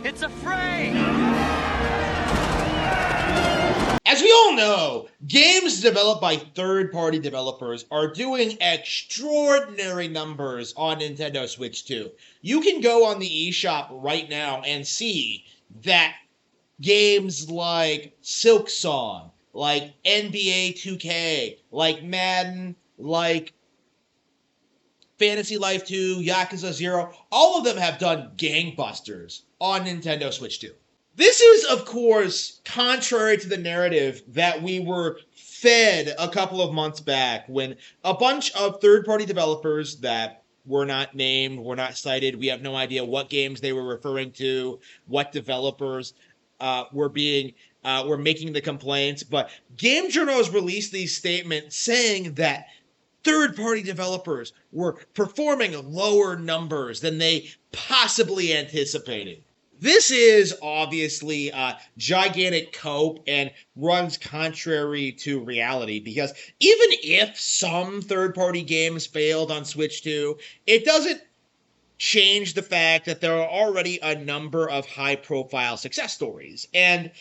It's afraid! As we all know, games developed by third-party developers are doing extraordinary numbers on Nintendo Switch 2. You can go on the eShop right now and see that games like Silk Song, like NBA 2K, like Madden, like Fantasy Life 2, Yakuza 0, all of them have done gangbusters on Nintendo Switch 2. This is, of course, contrary to the narrative that we were fed a couple of months back when a bunch of third-party developers that were not named, were not cited, we have no idea what games they were referring to, what developers were making the complaints, but game journals released these statements saying that third-party developers were performing lower numbers than they possibly anticipated. This is obviously a gigantic cope and runs contrary to reality because even if some third-party games failed on Switch 2, it doesn't change the fact that there are already a number of high-profile success stories. And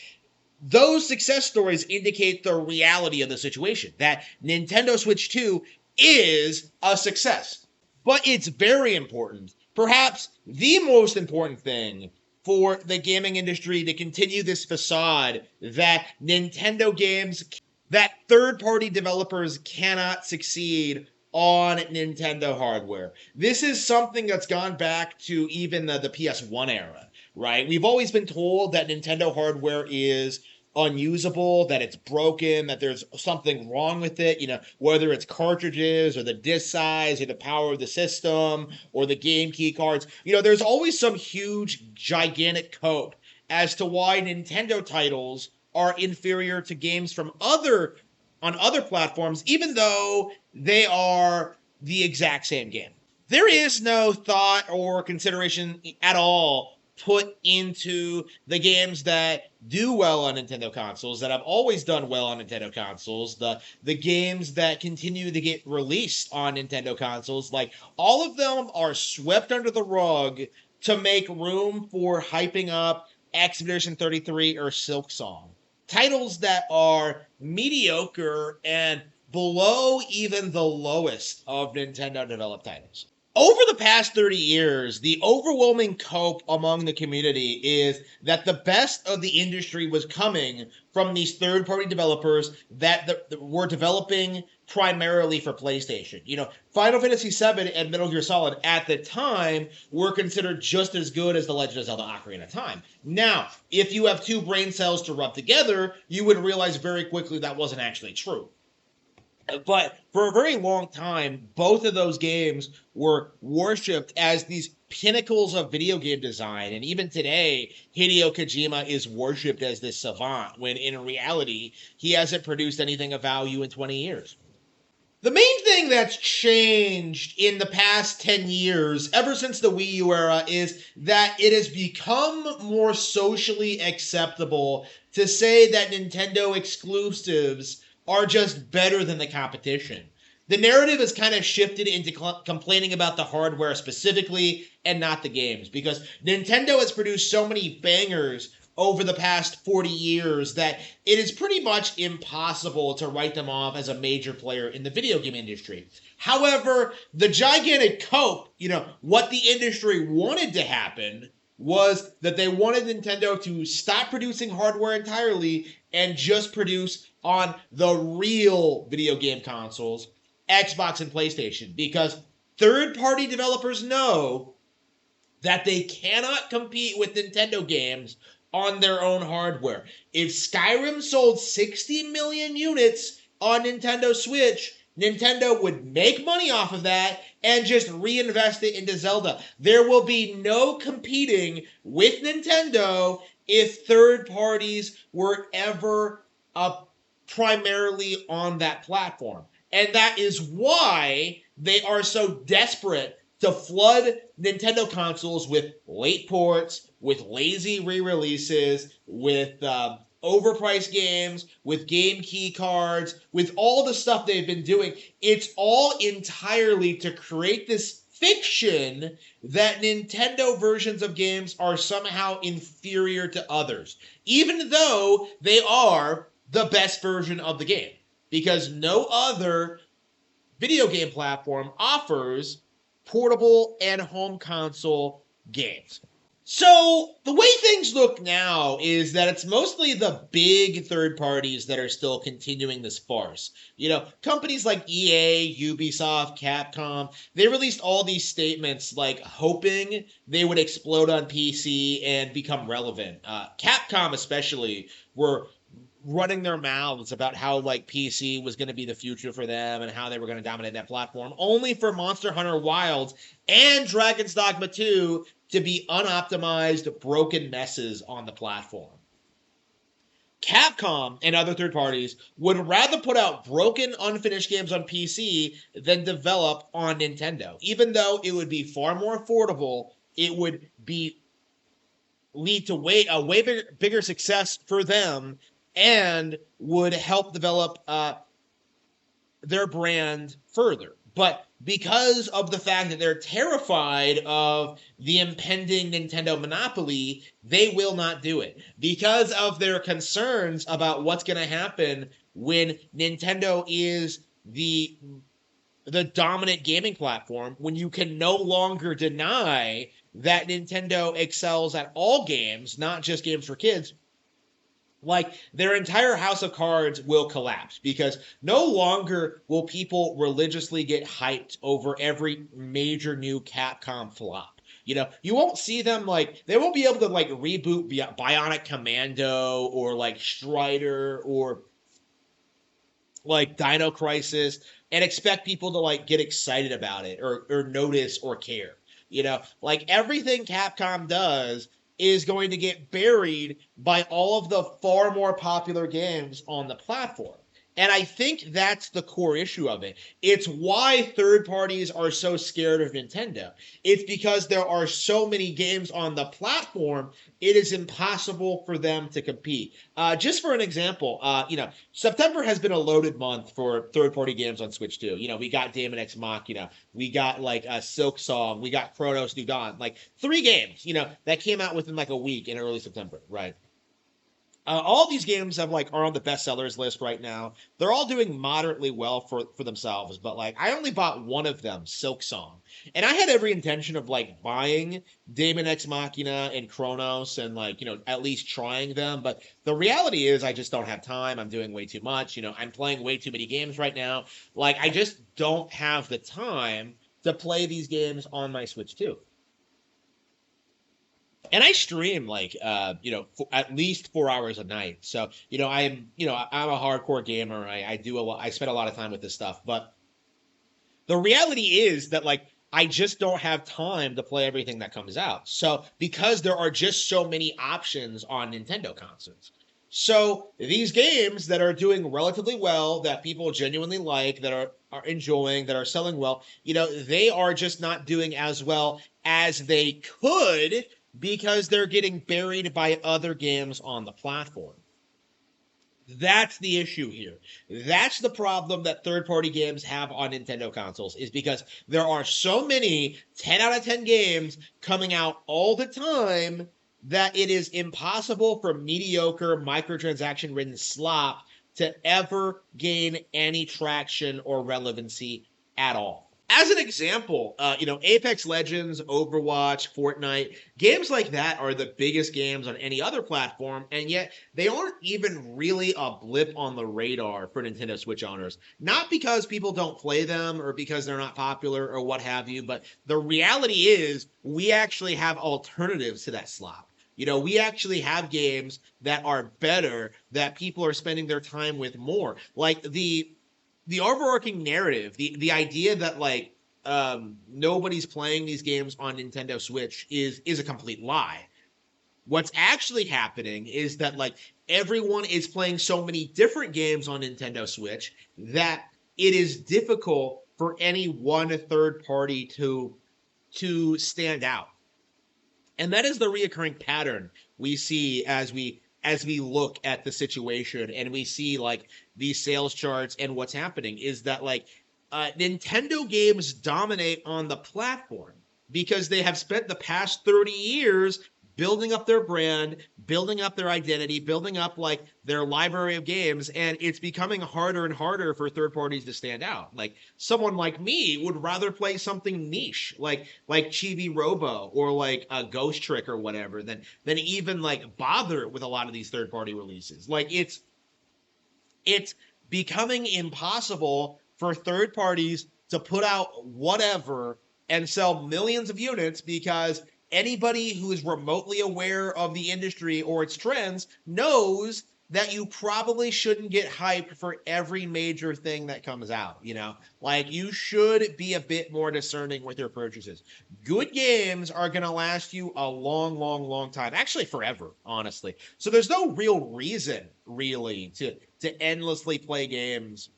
those success stories indicate the reality of the situation, that Nintendo Switch 2 is a success. But it's very important, perhaps the most important thing for the gaming industry to continue this facade that Nintendo games, that third-party developers cannot succeed on Nintendo hardware. This is something that's gone back to even the PS1 era, right? We've always been told that Nintendo hardware is unusable, that it's broken, that there's something wrong with it, whether it's cartridges or the disc size or the power of the system or the game key cards. There's always some huge, gigantic cope as to why Nintendo titles are inferior to games from other platforms, even though they are the exact same game. There is no thought or consideration at all put into the games that do well on Nintendo consoles, that have always done well on Nintendo consoles, the games that continue to get released on Nintendo consoles. Like, all of them are swept under the rug to make room for hyping up Expedition 33 or Silk Song. Titles that are mediocre and below even the lowest of Nintendo developed titles. Over the past 30 years, the overwhelming cope among the community is that the best of the industry was coming from these third-party developers that were developing primarily for PlayStation. Final Fantasy VII and Metal Gear Solid at the time were considered just as good as The Legend of Zelda Ocarina of Time. Now, if you have two brain cells to rub together, you would realize very quickly that wasn't actually true. But for a very long time, both of those games were worshipped as these pinnacles of video game design. And even today, Hideo Kojima is worshipped as this savant, when in reality, he hasn't produced anything of value in 20 years. The main thing that's changed in the past 10 years, ever since the Wii U era, is that it has become more socially acceptable to say that Nintendo exclusives are just better than the competition. The narrative has kind of shifted into complaining about the hardware specifically and not the games, because Nintendo has produced so many bangers over the past 40 years that it is pretty much impossible to write them off as a major player in the video game industry. However, the gigantic cope, what the industry wanted to happen was that they wanted Nintendo to stop producing hardware entirely and just produce on the real video game consoles, Xbox and PlayStation, because third-party developers know that they cannot compete with Nintendo games on their own hardware. If Skyrim sold 60 million units on Nintendo Switch, Nintendo would make money off of that and just reinvest it into Zelda. There will be no competing with Nintendo if third parties were ever primarily on that platform. And that is why they are so desperate to flood Nintendo consoles with late ports, with lazy re-releases, with overpriced games, with game key cards, with all the stuff they've been doing. It's all entirely to create this fiction that Nintendo versions of games are somehow inferior to others, even though they are the best version of the game, because no other video game platform offers portable and home console games. So the way things look now is that it's mostly the big third parties that are still continuing this farce. Companies like EA, Ubisoft, Capcom, they released all these statements like hoping they would explode on PC and become relevant. Capcom especially were running their mouths about how PC was going to be the future for them and how they were going to dominate that platform, only for Monster Hunter Wilds and Dragon's Dogma 2 to be unoptimized, broken messes on the platform. Capcom and other third parties would rather put out broken, unfinished games on PC than develop on Nintendo. Even though it would be far more affordable, it would lead to a way bigger success for them and would help develop their brand further. But because of the fact that they're terrified of the impending Nintendo monopoly, they will not do it. Because of their concerns about what's going to happen when Nintendo is the dominant gaming platform, when you can no longer deny that Nintendo excels at all games, not just games for kids, their entire house of cards will collapse, because no longer will people religiously get hyped over every major new Capcom flop. You won't see them they won't be able to reboot Bionic Commando or Strider or Dino Crisis and expect people to get excited about it or notice or care. Everything Capcom does is going to get buried by all of the far more popular games on the platform. And I think that's the core issue of it. It's why third parties are so scared of Nintendo. It's because there are so many games on the platform, it is impossible for them to compete. Just for an example, September has been a loaded month for third-party games on Switch too. We got Daemon X Machina, we got Silk Song, we got Chronos New Dawn, 3 games, that came out within a week in early September, right? All these games are on the bestsellers list right now. They're all doing moderately well for themselves, but I only bought one of them, Silk Song, and I had every intention of buying Daemon X Machina and Chronos and at least trying them. But the reality is I just don't have time. I'm doing way too much. I'm playing way too many games right now. I just don't have the time to play these games on my Switch 2. And I stream at least 4 hours a night. So, I'm a hardcore gamer. I do a lot. I spend a lot of time with this stuff. But the reality is that I just don't have time to play everything that comes out. So, because there are just so many options on Nintendo consoles. So, these games that are doing relatively well, that people genuinely like, that are enjoying, that are selling well, they are just not doing as well as they could, because they're getting buried by other games on the platform. That's the issue here. That's the problem that third-party games have on Nintendo consoles, is because there are so many 10 out of 10 games coming out all the time that it is impossible for mediocre microtransaction-ridden slop to ever gain any traction or relevancy at all. As an example, Apex Legends, Overwatch, Fortnite, games like that are the biggest games on any other platform, and yet they aren't even really a blip on the radar for Nintendo Switch owners. Not because people don't play them or because they're not popular or what have you, but the reality is we actually have alternatives to that slop. We actually have games that are better, that people are spending their time with more. The overarching narrative, the idea that nobody's playing these games on Nintendo Switch is a complete lie. What's actually happening is that everyone is playing so many different games on Nintendo Switch that it is difficult for any one third party to stand out. And that is the reoccurring pattern we see as we look at the situation and we see these sales charts, and what's happening is that Nintendo games dominate on the platform because they have spent the past 30 years building up their brand, building up their identity, building up like their library of games, and it's becoming harder and harder for third parties to stand out. Like someone like me would rather play something niche, like Chibi Robo or like a Ghost Trick or whatever, than even like bother with a lot of these third party releases. Like it's becoming impossible for third parties to put out whatever and sell millions of units because anybody who is remotely aware of the industry or its trends knows that you probably shouldn't get hyped for every major thing that comes out, you know? Like, you should be a bit more discerning with your purchases. Good games are going to last you a long, long, long time. Actually, forever, honestly. So there's no real reason, really, to endlessly play games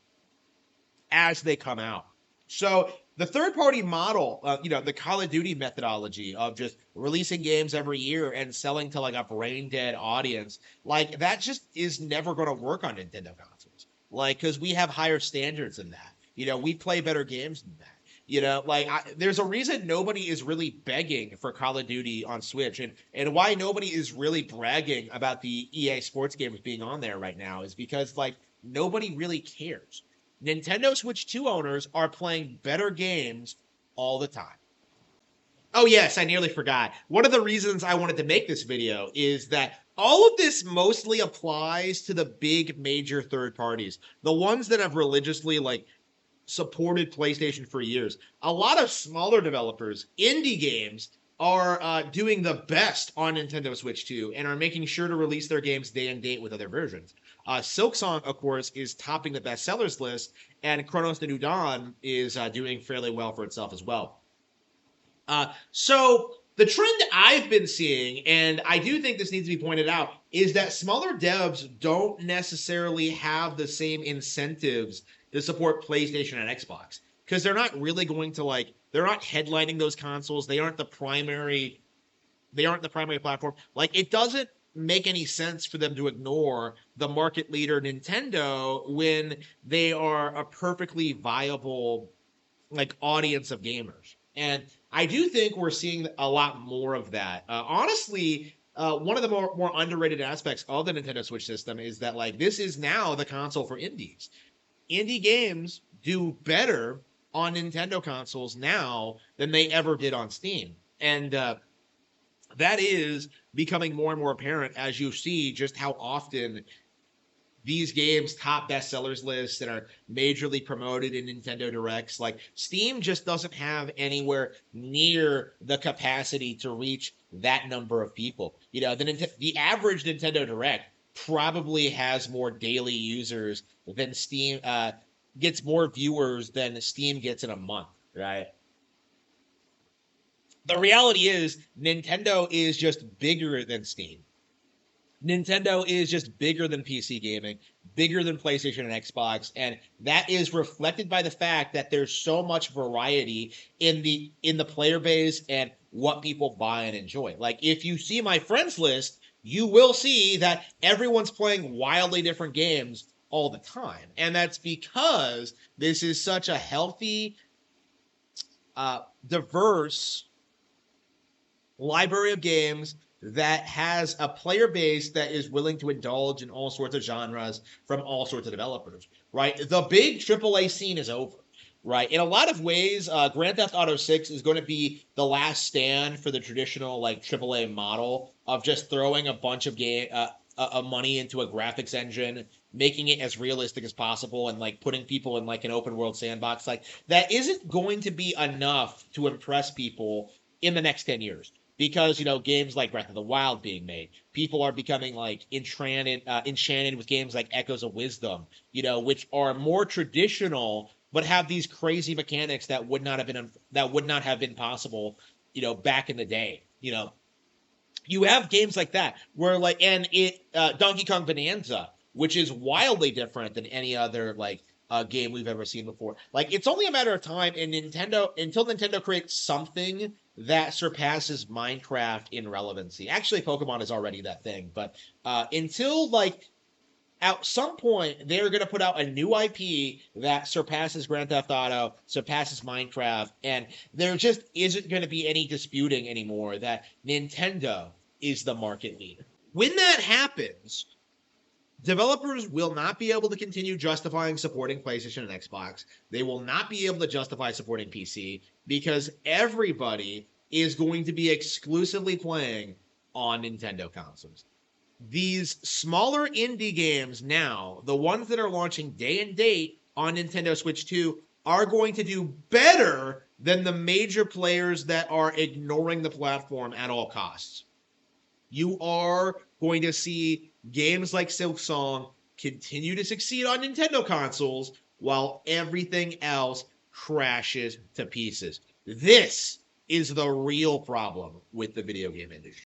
as they come out. So the third party model, the Call of Duty methodology of just releasing games every year and selling to like a brain dead audience, like that just is never going to work on Nintendo consoles. Like, because we have higher standards than that. We play better games than that. There's a reason nobody is really begging for Call of Duty on Switch, and why nobody is really bragging about the EA Sports games being on there right now is because like nobody really cares. Nintendo Switch 2 owners are playing better games all the time. Oh yes, I nearly forgot. One of the reasons I wanted to make this video is that all of this mostly applies to the big major third parties, the ones that have religiously like supported PlayStation for years. A lot of smaller developers, indie games, are doing the best on Nintendo Switch 2 and are making sure to release their games day and date with other versions. Silksong, of course, is topping the bestsellers list, and Chronos the New Dawn is doing fairly well for itself as well. So the trend I've been seeing, and I do think this needs to be pointed out, is that smaller devs don't necessarily have the same incentives to support PlayStation and Xbox because they're not really going to they're not headlining those consoles. They aren't the primary platform. Like, it doesn't make any sense for them to ignore the market leader Nintendo when they are a perfectly viable like audience of gamers. And I do think we're seeing a lot more of that. Honestly, one of the more underrated aspects of the Nintendo Switch system is that like this is now the console for indies. Indie games do better on Nintendo consoles now than they ever did on Steam. And that is becoming more and more apparent as you see just how often these games top bestsellers lists and are majorly promoted in Nintendo Directs. Like, Steam just doesn't have anywhere near the capacity to reach that number of people. The average Nintendo Direct probably has more daily users than Steam, gets more viewers than Steam gets in a month, right? The reality is Nintendo is just bigger than Steam. Nintendo is just bigger than PC gaming, bigger than PlayStation and Xbox, and that is reflected by the fact that there's so much variety in the player base and what people buy and enjoy. Like, if you see my friends list, you will see that everyone's playing wildly different games all the time. And that's because this is such a healthy, diverse library of games that has a player base that is willing to indulge in all sorts of genres from all sorts of developers, right? The big AAA scene is over, right? In a lot of ways, Grand Theft Auto 6 is going to be the last stand for the traditional like AAA model of just throwing a bunch of money into a graphics engine, making it as realistic as possible, and like putting people in like an open world sandbox. Like, that isn't going to be enough to impress people in the next 10 years. Because, games like Breath of the Wild being made, people are becoming like enchanted with games like Echoes of Wisdom, which are more traditional but have these crazy mechanics that would not have been possible, back in the day. You have games like that where Donkey Kong Bonanza, which is wildly different than any other game we've ever seen before. Like, it's only a matter of time until Nintendo creates something that surpasses Minecraft in relevancy. Actually, Pokemon is already that thing, but until At some point, they're going to put out a new IP that surpasses Grand Theft Auto, surpasses Minecraft, and there just isn't going to be any disputing anymore that Nintendo is the market leader. When that happens, developers will not be able to continue justifying supporting PlayStation and Xbox. They will not be able to justify supporting PC because everybody is going to be exclusively playing on Nintendo consoles. These smaller indie games now, the ones that are launching day and date on Nintendo Switch 2, are going to do better than the major players that are ignoring the platform at all costs. You are going to see games like Silksong continue to succeed on Nintendo consoles while everything else crashes to pieces. This is the real problem with the video game industry.